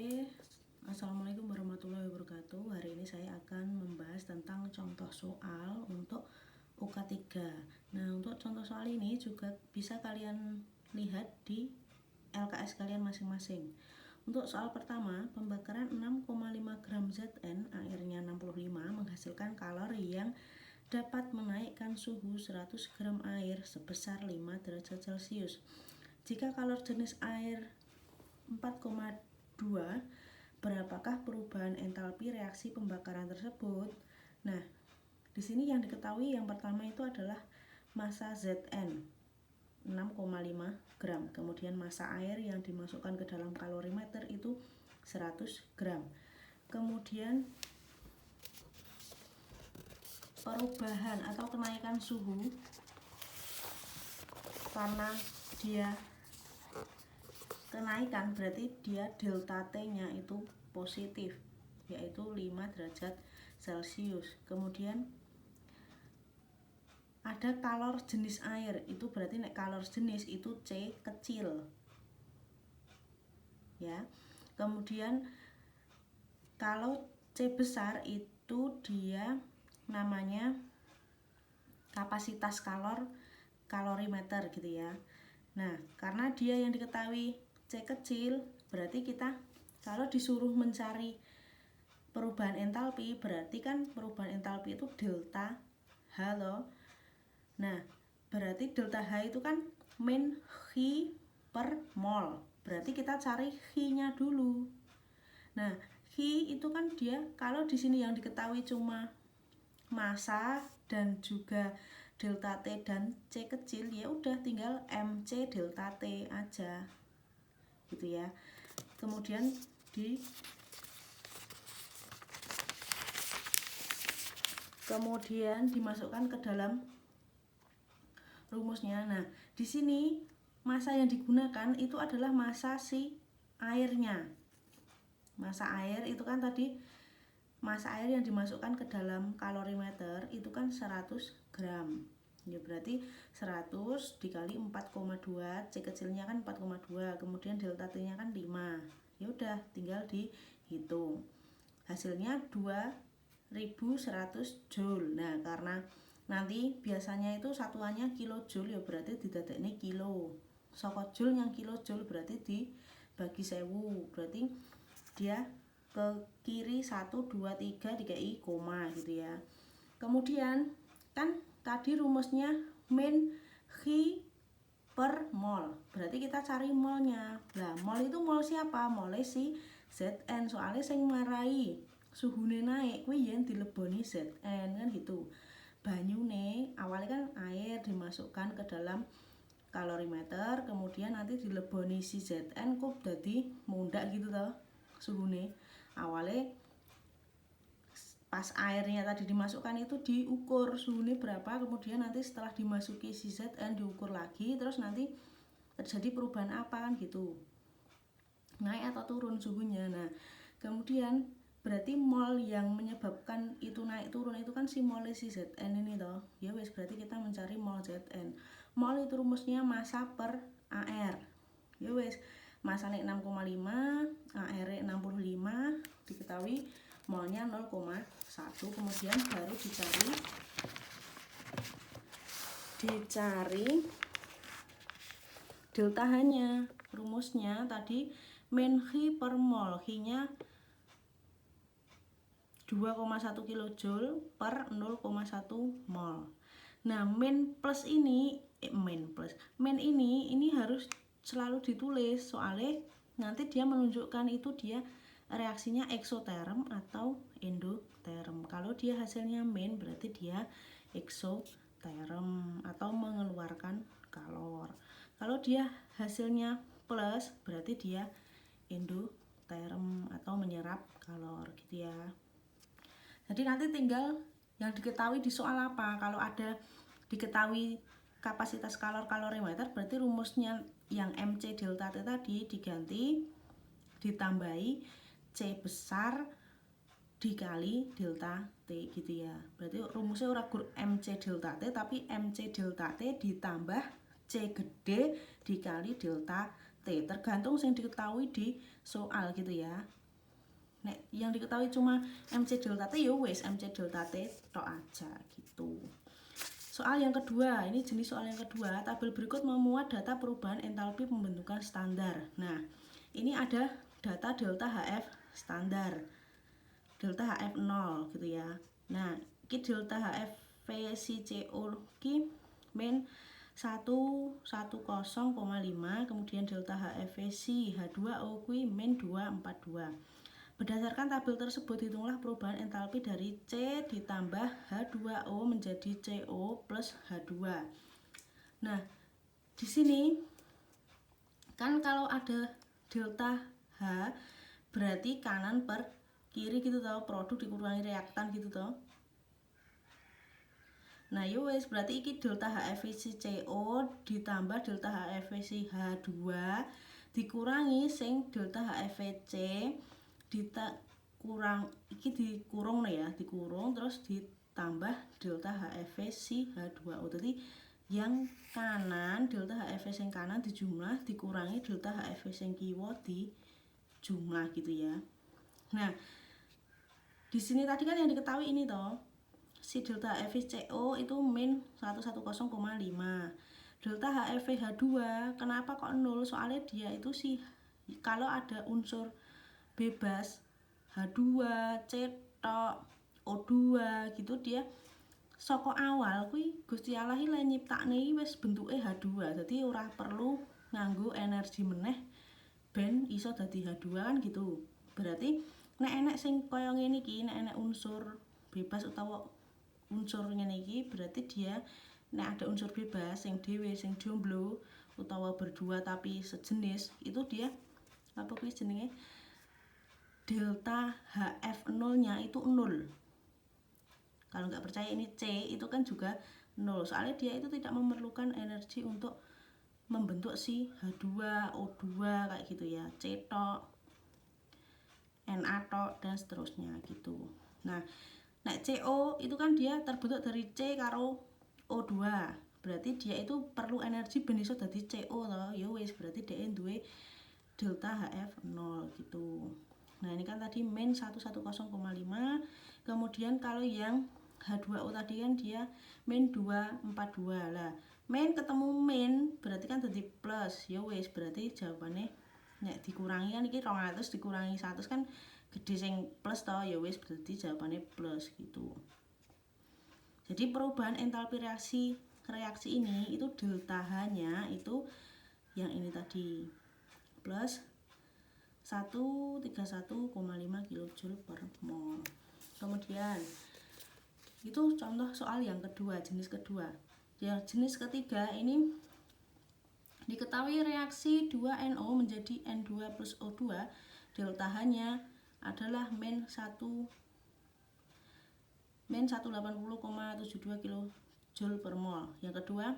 Oke, Assalamualaikum warahmatullahi wabarakatuh. Hari ini saya akan membahas tentang contoh soal untuk UK3. Nah, untuk contoh soal ini juga bisa kalian lihat di LKS kalian masing-masing. Untuk soal pertama, pembakaran 6,5 gram Zn, airnya 65, menghasilkan kalori yang dapat menaikkan suhu 100 gram air sebesar 5 derajat Celcius. Jika kalor jenis air 4,2, berapakah perubahan entalpi reaksi pembakaran tersebut? Nah, di sini yang diketahui yang pertama itu adalah massa Zn 6,5 gram, kemudian massa air yang dimasukkan ke dalam kalorimeter itu 100 gram. Kemudian perubahan atau kenaikan suhu karena dia kenaikan berarti dia delta T nya itu positif, yaitu 5 derajat Celcius. Kemudian ada kalor jenis air, itu berarti kalor jenis itu C kecil ya. Kemudian kalau C besar itu dia namanya kapasitas kalorimeter gitu ya. Nah, karena dia yang diketahui C kecil, berarti kita kalau disuruh mencari perubahan entalpi, berarti kan perubahan entalpi itu delta H loh. Nah, berarti delta H itu kan min H per mol. Berarti kita cari H-nya dulu. Nah, H itu kan dia kalau di sini yang diketahui cuma massa dan juga delta T dan C kecil, ya udah tinggal MC delta T aja. Gitu ya. Kemudian dimasukkan ke dalam rumusnya. Nah, di sini massa yang digunakan itu adalah massa si airnya. Massa air itu kan tadi massa air yang dimasukkan ke dalam kalorimeter itu kan 100 gram. Ya berarti 100 dikali 4,2, C kecilnya kan 4,2, kemudian delta T-nya kan 5. Ya udah, tinggal dihitung. Hasilnya 2100 joule. Nah, karena nanti biasanya itu satuannya kilojoule, ya berarti didadekne kilo. Saka joule yang kilojoule berarti dibagi 1000. Berarti dia ke kiri 1, 2, 3 dikai koma gitu ya. Kemudian kan tadi rumusnya min H per mol, berarti kita cari molnya. Nah, mol itu mol siapa? Mol si Zn, soalnya sing marai suhune naik kuwi yen dileboni Zn kan gitu. Banyune awalnya kan air dimasukkan ke dalam kalorimeter, kemudian nanti dileboni si Zn kok dadi mundak gitu toh suhune. Awalnya pas airnya tadi dimasukkan itu diukur suhunya berapa, kemudian nanti setelah dimasuki si Zn diukur lagi, terus nanti terjadi perubahan apa kan gitu, naik atau turun suhunya. Nah, kemudian berarti mol yang menyebabkan itu naik turun itu kan si mol si Zn ini toh. Ya wes, berarti kita mencari mol Zn. Mol itu rumusnya massa per AR. Ya wes, massanya 6,5, AR 65, diketahui molnya 0,1, kemudian baru dicari delta H-nya. Rumusnya tadi min H per mol, H-nya 2,1 kilojoule per 0,1 mol. Nah, min ini harus selalu ditulis, soalnya nanti dia menunjukkan itu dia reaksinya eksoterm atau endoterm. Kalau dia hasilnya min berarti dia eksoterm atau mengeluarkan kalor. Kalau dia hasilnya plus berarti dia endoterm atau menyerap kalor gitu ya. Jadi nanti tinggal yang diketahui di soal apa. Kalau ada diketahui kapasitas kalorimeter, berarti rumusnya yang MC delta T tadi diganti, ditambahi C besar dikali delta T gitu ya. Berarti rumusnya ora gur MC delta T, tapi MC delta T ditambah C gede dikali delta T, tergantung yang diketahui di soal gitu ya. Nek yang diketahui cuma MC delta T, ya wes MC delta T tok aja gitu. Soal yang kedua, ini jenis soal yang kedua. Tabel berikut memuat data perubahan entalpi pembentukan standar. Nah, ini ada data delta HF standar, delta HF 0 gitu ya. Nah, ini delta HF VCCO ki min 110,5, kemudian delta HF VC H2O ki min 242. Berdasarkan tabel tersebut, hitunglah perubahan entalpi dari C ditambah H2O menjadi CO plus H2. Nah, di sini kan kalau ada delta H berarti kanan per kiri gitu toh, produk dikurangi reaktan gitu toh. Nah, yo wes berarti iki delta HFVC-CO ditambah delta HFVC-H2 dikurangi sing delta HFVC dikurung ya, dikurung terus ditambah delta HFVC-H2O. Jadi yang kanan delta HFVC yang kanan dijumlah dikurangi delta HFVC yang kiwa dijumlah gitu ya. Nah, di sini tadi kan yang diketahui ini toh, si delta HFVCO itu min 110,5. Delta HFVH2 kenapa kok 0? Soalnya dia itu sih kalau ada unsur bebas H2, cetok, O2 gitu dia saka awal kuwi Gusti Allah iki lan nyiptakne iki wis bentuke H2. Jadi ora perlu nganggo energi meneh ben iso dadi H2 kan gitu. Berarti nek enek sing kaya ngene iki, nek enek unsur bebas utawa unsur ngene iki, berarti dia nek ada unsur bebas sing dhewe sing jomblo utawa berdua tapi sejenis, itu dia apa kuwi jenenge? Delta HF0 nya itu 0. Kalau nggak percaya ini C itu kan juga 0, soalnya dia itu tidak memerlukan energi untuk membentuk si H2, O2 kayak gitu ya, C tok, Na tok dan seterusnya gitu. Nah, CO itu kan dia terbentuk dari C karo O2. Berarti dia itu perlu energi ben iso dadi CO toh. Ya wis berarti dia duwe delta HF0 gitu. Nah, ini kan tadi min 110,5. Kemudian kalau yang H2O tadi kan dia min 242. Lah, min ketemu min berarti kan jadi plus. Ya wis berarti jawabannya nek dikurangi kan iki 200 dikurangi 100 kan gede sing plus toh, ya wis berarti jawabannya plus gitu. Jadi perubahan entalpi reaksi ini itu delta H-nya itu yang ini tadi plus 131,5 kJ per mol. Kemudian itu contoh soal yang kedua, jenis kedua. Ya, jenis ketiga ini diketahui reaksi 2NO menjadi N2 plus O2, delta H-nya adalah min 180,72 kJ per mol. Yang kedua,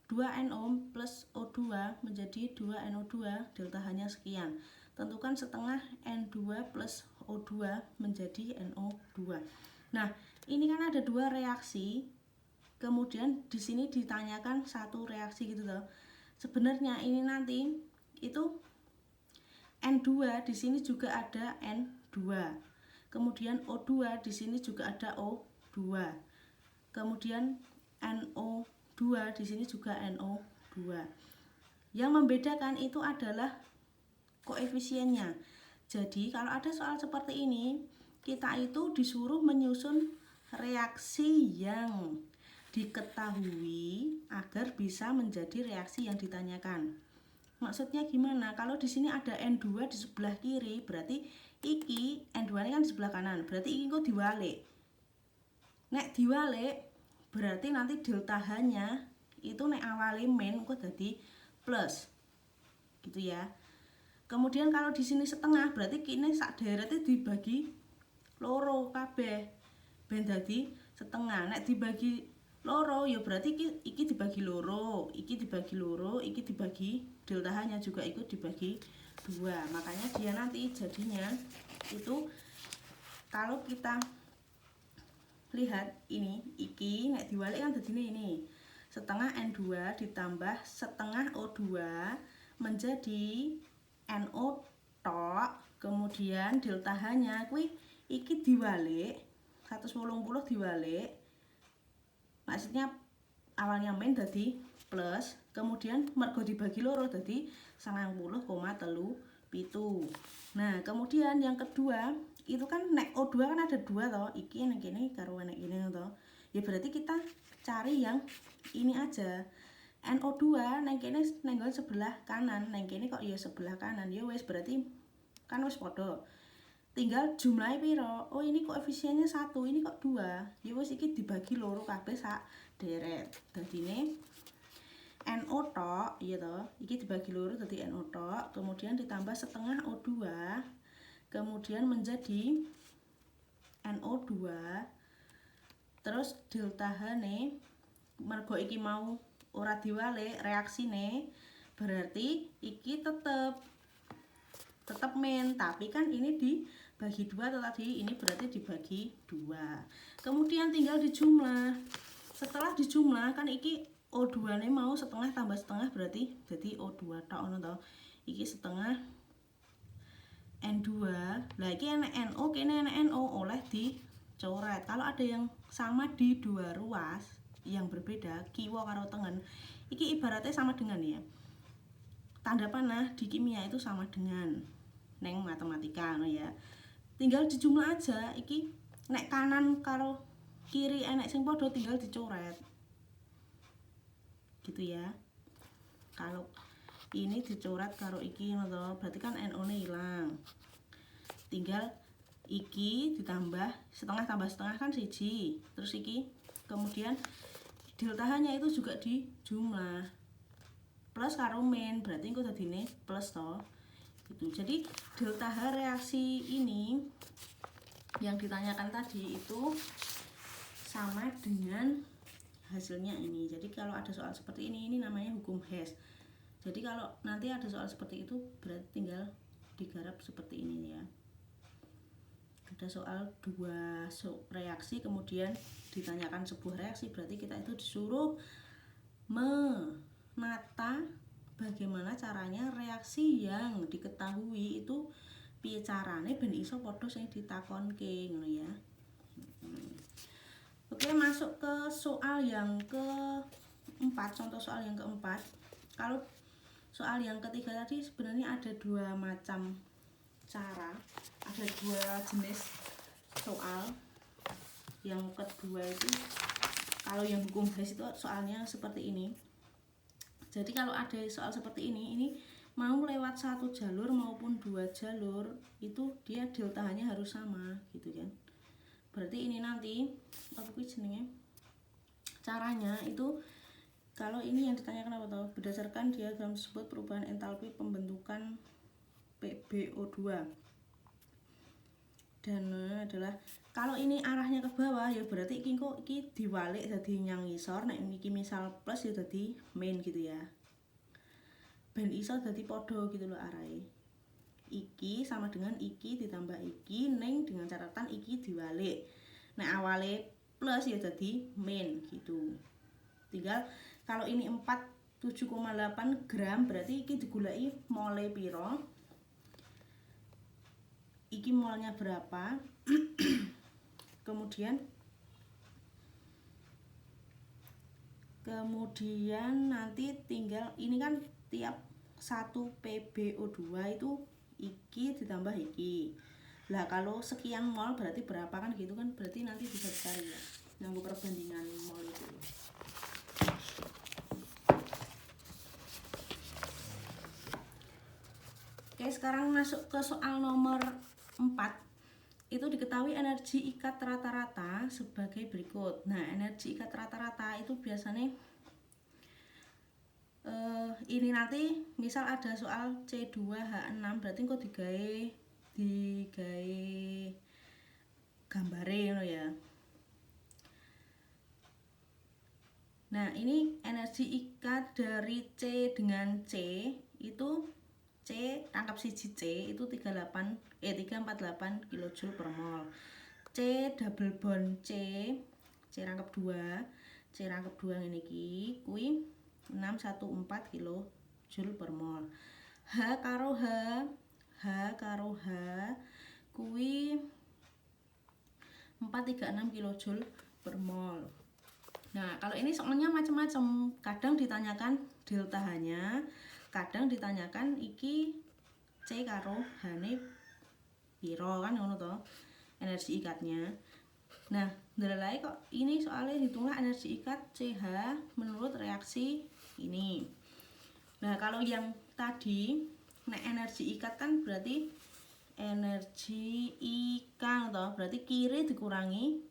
2NO plus O2 menjadi 2NO2, delta H-nya sekian. Tentukan setengah N2 plus O2 menjadi NO2. Nah, ini kan ada dua reaksi. Kemudian di sini ditanyakan satu reaksi gitu loh. Sebenarnya ini nanti itu N2 di sini juga ada N2. Kemudian O2 di sini juga ada O2. Kemudian NO2 di sini juga NO2. Yang membedakan itu adalah koefisiennya. Jadi kalau ada soal seperti ini, kita itu disuruh menyusun reaksi yang diketahui agar bisa menjadi reaksi yang ditanyakan. Maksudnya gimana? Kalau di sini ada N2 di sebelah kiri, berarti iki N2 ini kan di sebelah kanan. Berarti iki kok diwalik. Nek diwalik, berarti nanti delta H-nya itu nek awali min kok jadi plus. Gitu ya. Kemudian kalau di sini setengah, berarti kini sak derete dibagi loro kabeh. Ben dadi setengah. Nek dibagi loro ya berarti iki dibagi loro, iki dibagi loro, iki dibagi delta H-nya juga ikut dibagi 2. Makanya dia nanti jadinya itu kalau kita lihat ini iki nek diwalik kan jadinya ini setengah N2 ditambah setengah O2 menjadi NO tok, kemudian delta H-nya kuwi iki diwalik 180 diwalik, maksudnya awalnya min dadi plus, kemudian mergo dibagi loro dadi 90,37. Nah, kemudian yang kedua itu kan nek O2 kan ada dua toh, iki nek kene karo nek kene toh. Ya berarti kita cari yang ini aja. NO2 nek kene nenggon sebelah kanan, nek kene kok ya sebelah kanan. Ya wis berarti kan wis padha. Tinggal jumlahnya piro. Oh, ini koefisiennya 1, ini kok 2. Ya wis iki dibagi loro kabeh sak deret. Dadine NO tok, iya toh. Iki dibagi loro dadi NO tok, kemudian ditambah setengah O2, kemudian menjadi NO2. Terus delta H ne mergo iki mau ora diwalik reaksine, berarti iki tetep min, tapi kan ini dibagi 2 atau tadi ini berarti dibagi 2. Kemudian tinggal dijumlah. Setelah dijumlah kan iki O2 ne mau setengah tambah setengah berarti jadi O2 tok ngono to. Iki setengah N2. Lah iki enek NO, kene enek NO, oleh dicoret. Kalau ada yang sama di dua ruas yang berbeda, kiwa karo tengen, iki ibaratnya sama dengan ya. Tanda panah di kimia itu sama dengan neng matematika no ya. Tinggal dijumlah aja, iki nek kanan karo kiri enek sing padha tinggal dicoret. Gitu ya. Kalau ini dicoret karo iki ngono, berarti kan NO-ne hilang. Tinggal iki ditambah setengah tambah setengah kan siji. Terus iki kemudian delta H-nya itu juga dijumlah. Plus karo min, berarti engko dadine plus toh. Gitu. Jadi delta H reaksi ini yang ditanyakan tadi itu sama dengan hasilnya ini. Jadi kalau ada soal seperti ini namanya hukum Hess. Jadi kalau nanti ada soal seperti itu berarti tinggal digarap seperti ini ya. Ada soal dua reaksi kemudian ditanyakan sebuah reaksi, berarti kita itu disuruh menata bagaimana caranya reaksi yang diketahui itu piye carane ben iso padha sing ditakonke ngono ya. Oke, masuk ke soal yang keempat, contoh soal yang keempat. Kalau soal yang ketiga tadi sebenarnya ada dua macam cara, ada dua jenis soal. Yang kedua itu kalau yang hukum Hess itu soalnya seperti ini. Jadi kalau ada soal seperti ini mau lewat satu jalur maupun dua jalur itu dia delta-nya harus sama gitu kan. Berarti ini nanti apa jenenge? Caranya itu kalau ini yang ditanyakan apa tahu? Berdasarkan diagram tersebut perubahan entalpi pembentukan PbO2. Dan adalah kalau ini arahnya ke bawah ya berarti iki kok iki diwalik dadi nyang ngisor, nek iki misal plus ya dadi min gitu ya. Ben iso dadi padha gitu loh arahe. Iki sama dengan iki ditambah iki ning dengan catatan iki diwalik. Nek awale plus ya dadi min gitu. Tinggal kalau ini 7,8 gram berarti iki digulai mole piro. Iki molnya berapa? Kemudian nanti tinggal ini kan tiap 1 PbO2 itu iki ditambah iki. Lah kalau sekian mol berarti berapa kan gitu kan, berarti nanti bisa dicari ya. Nganggo perbandingan mol itu. Oke, sekarang masuk ke soal nomor 4. Itu diketahui energi ikat rata-rata sebagai berikut. Nah, energi ikat rata-rata itu biasanya ini nanti misal ada soal C2H6 berarti kok digawe gambare ngono ya. Nah, ini energi ikat dari C dengan C itu C rangkap siji C itu 348 kJ per mol. C double bond C rangkap 2 ngene iki kuwi 614 kJ Joule per mol. H karo H kuwi 436 kilojoule per mol. Nah, kalau ini soalnya macam-macam. Kadang ditanyakan delta H-nya, kadang ditanyakan iki C karo H-ne piro kan ngono to, energi ikatnya. Nah, ndelalae kok ini soalnya hitunglah energi ikat CH menurut reaksi ini. Nah, kalau yang tadi nek energi ikat kan berarti energi ikat toh, berarti kiri dikurangi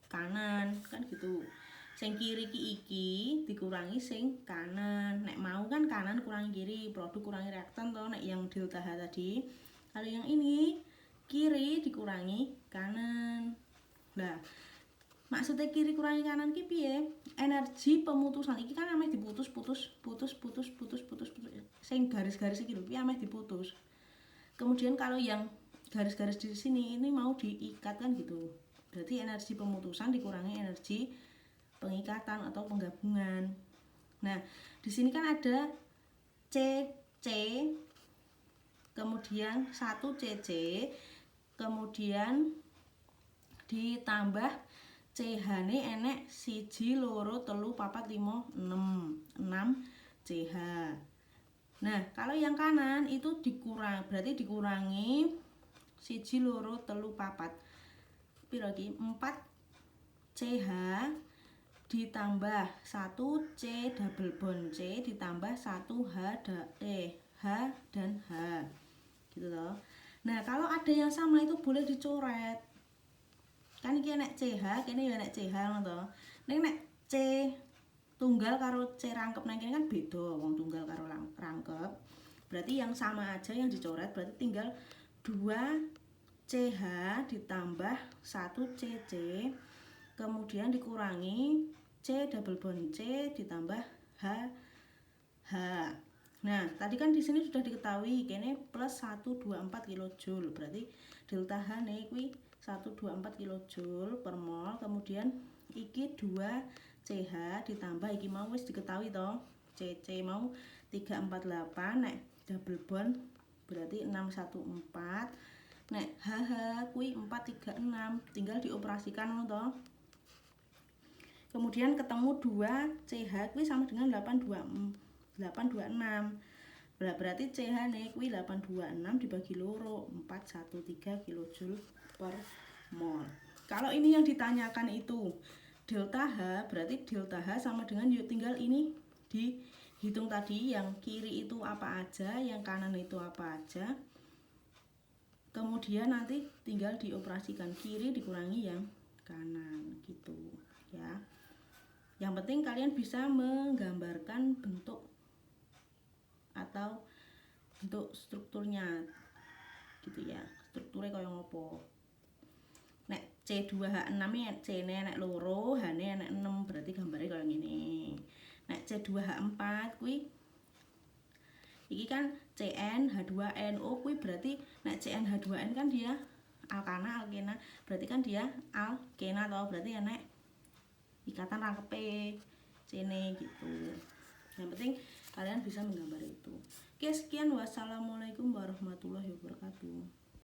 kanan kan gitu. Sing kiri iki dikurangi sing kanan. Nek mau kan kanan kurangi kiri, produk kurangi reaktan toh nek yang delta H tadi. Kalau yang ini kiri dikurangi kanan. Nah, maksudnya kiri kurangi kanan ki piye? Energi pemutusan iki kan ameh diputus. Sing garis-garis iki lho, piye ameh diputus. Kemudian kalau yang garis-garis di sini ini mau diikat kan gitu. Berarti energi pemutusan dikurangi energi pengikatan atau penggabungan. Nah, di sini kan ada CC, kemudian 1 CC, kemudian ditambah CH-ne enek 1 2 3 4 5 6 CH. Nah, kalau yang kanan itu berarti dikurangi 1 2 3 4. Piro iki? 4 CH ditambah 1 C double bond C ditambah 1 H dan H. Gitu loh. Nah, kalau ada yang sama itu boleh dicoret. Kan iki nek CH, kene ya nek CH ngono to. Nek C tunggal karo C rangkep nang kene kan beda, wong tunggal karo rangkep. Berarti yang sama aja yang dicoret, berarti tinggal 2 CH ditambah 1 CC, kemudian dikurangi C double bond C ditambah H. Nah, tadi kan di sini sudah diketahui kene plus 124 kilojoule. Berarti delta H ne kuwi 124 kilojoule per mol. Kemudian iki 2 CH ditambah iki mau wis diketahui to. CC mau 348, nek double bond berarti 614. Nek HH kuwi 436, tinggal dioperasikan ngono to. Kemudian ketemu 2 CH kuwi sama dengan 826. Berarti CH ne kuwi 826 dibagi loro 413 kilojoule per mol. Kalau ini yang ditanyakan itu delta H, berarti delta H sama dengan yuk tinggal ini dihitung tadi, yang kiri itu apa aja, yang kanan itu apa aja. Kemudian nanti tinggal dioperasikan kiri dikurangi yang kanan gitu ya. Yang penting kalian bisa menggambarkan bentuk atau bentuk strukturnya gitu ya. Strukturnya kayak ngopo. Nek C2H6 ya C-ne nek loro, H-ne nek 6, berarti gambarnya kayak gini. Nek C2H4 kuwi iki kan CN H2NO kuwi berarti nek CN H2N kan dia alkana, berarti kan dia alkena toh, berarti ya nek ikatan rangkepe C-ne gitu. Yang penting kalian bisa menggambar itu. Oke, sekian, wassalamualaikum warahmatullahi wabarakatuh.